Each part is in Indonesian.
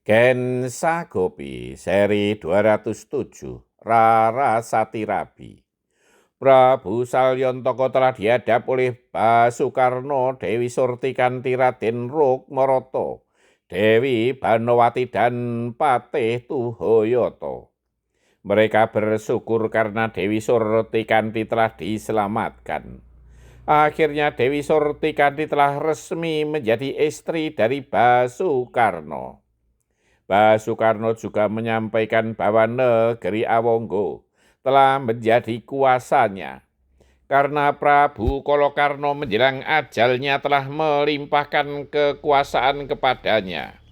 Ken Sagopi seri 207 Rara Satirabi. Prabu Salyontoko telah dihadap oleh Basukarno, Dewi Surtikanti, Raden Rukmaroto, Dewi Banowati dan Patih Tuhoyoto. Mereka bersyukur karena Dewi Surtikanti telah diselamatkan. Akhirnya Dewi Surtikanti telah resmi menjadi istri dari Basukarno. Basukarno juga menyampaikan bahwa negeri Awonggo telah menjadi kuasanya karena Prabu Kolokarno menjelang ajalnya telah melimpahkan kekuasaan kepadanya.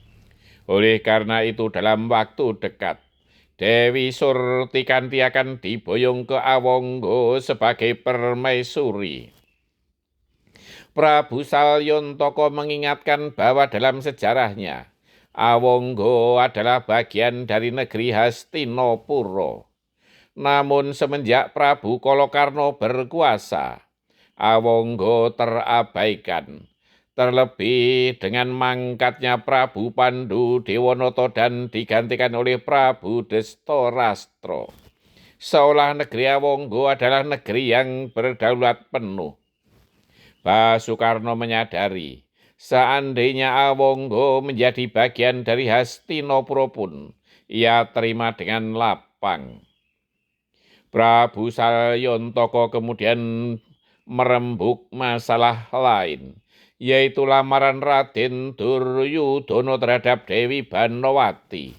Oleh karena itu dalam waktu dekat, Dewi Surtikanti akan diboyong ke Awonggo sebagai permaisuri. Prabu Salyontoko mengingatkan bahwa dalam sejarahnya, Awonggo adalah bagian dari negeri Hastinapura. Namun semenjak Prabu Kolokarno berkuasa, Awonggo terabaikan. Terlebih dengan mangkatnya Prabu Pandu Dewanata dan digantikan oleh Prabu Destorastro. Seolah negeri Awonggo adalah negeri yang berdaulat penuh. Basukarno menyadari, seandainya Awonggo menjadi bagian dari Hastinapura pun, ia terima dengan lapang. Prabu Salyontoko kemudian merembuk masalah lain, yaitu lamaran Raden Duryudono terhadap Dewi Banowati.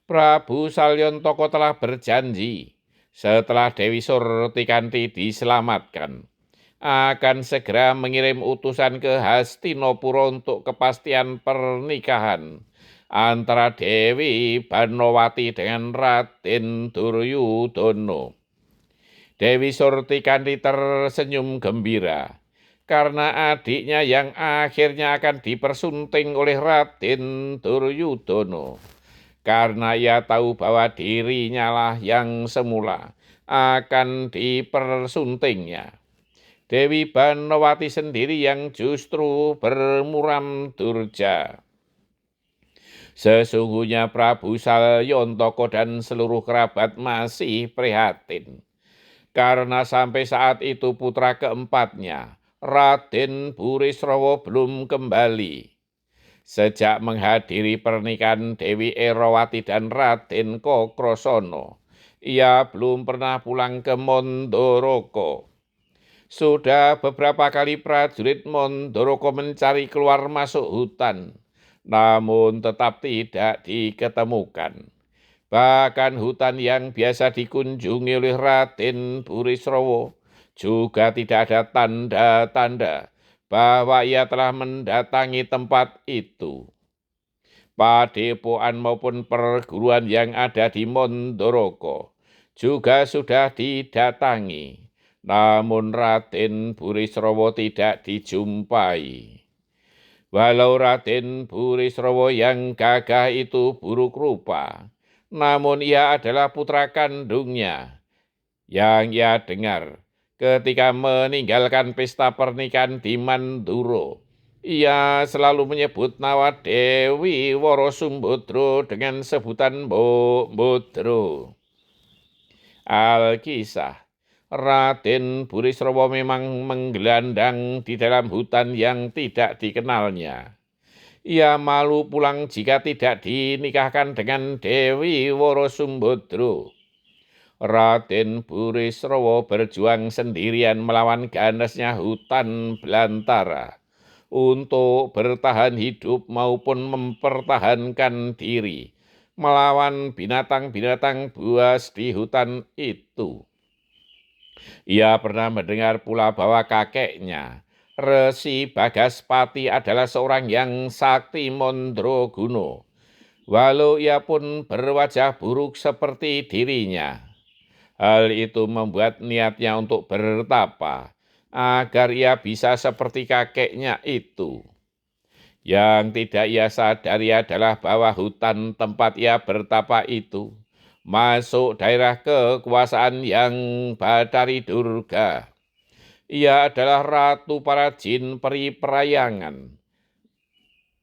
Prabu Salyontoko telah berjanji, setelah Dewi Surtikanti diselamatkan, akan segera mengirim utusan ke Hastinapura untuk kepastian pernikahan antara Dewi Banowati dengan Raden Duryudono. Dewi Surtikanti tersenyum gembira karena adiknya yang akhirnya akan dipersunting oleh Raden Duryudono. Karena ia tahu bahwa dirinya lah yang semula akan dipersuntingnya. Dewi Banowati sendiri yang justru bermuram durja. Sesungguhnya Prabu Salyontoko dan seluruh kerabat masih prihatin. Karena sampai saat itu putra keempatnya, Raden Burisrawa belum kembali. Sejak menghadiri pernikahan Dewi Erowati dan Raden Kokrosono, ia belum pernah pulang ke Mondoroko. Sudah beberapa kali prajurit Mondoroko mencari keluar masuk hutan, namun tetap tidak diketemukan. Bahkan hutan yang biasa dikunjungi oleh Raden Burisrawa juga tidak ada tanda-tanda bahwa ia telah mendatangi tempat itu. Padepokan maupun perguruan yang ada di Mondoroko juga sudah didatangi. Namun Raden Burisrawa tidak dijumpai. Walau Raden Burisrawa yang gagah itu buruk rupa, namun ia adalah putra kandungnya. Yang ia dengar ketika meninggalkan pesta pernikahan di Manduro, ia selalu menyebut nama Dewi Worosumbodro dengan sebutan Bodro. Alkisah, Raden Burisrawa memang menggelandang di dalam hutan yang tidak dikenalnya. Ia malu pulang jika tidak dinikahkan dengan Dewi Worosumbodro. Raden Burisrawa berjuang sendirian melawan ganasnya hutan belantara untuk bertahan hidup maupun mempertahankan diri melawan binatang-binatang buas di hutan itu. Ia pernah mendengar pula bahwa kakeknya, Resi Bagaspati, adalah seorang yang sakti Mandraguna, walau ia pun berwajah buruk seperti dirinya. Hal itu membuat niatnya untuk bertapa, agar ia bisa seperti kakeknya itu. Yang tidak ia sadari adalah bahwa hutan tempat ia bertapa itu masuk daerah kekuasaan yang Batari Durga. Ia adalah ratu para jin peri perayangan.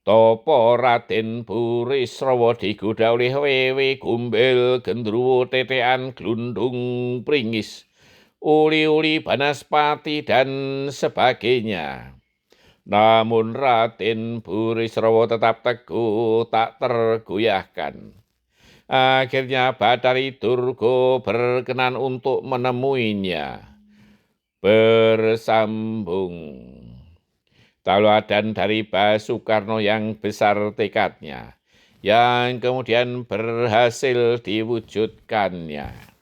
Topo Raden Burisrawa digoda oleh wewe gombel gendruwo tetean glundung pringis, uli-uli Banaspati dan sebagainya. Namun Raden Burisrawa tetap teguh, tak tergoyahkan. Akhirnya Batari Durga berkenan untuk menemuinya. Bersambung. Tauladan dari Basukarno yang besar tekadnya, yang kemudian berhasil diwujudkannya.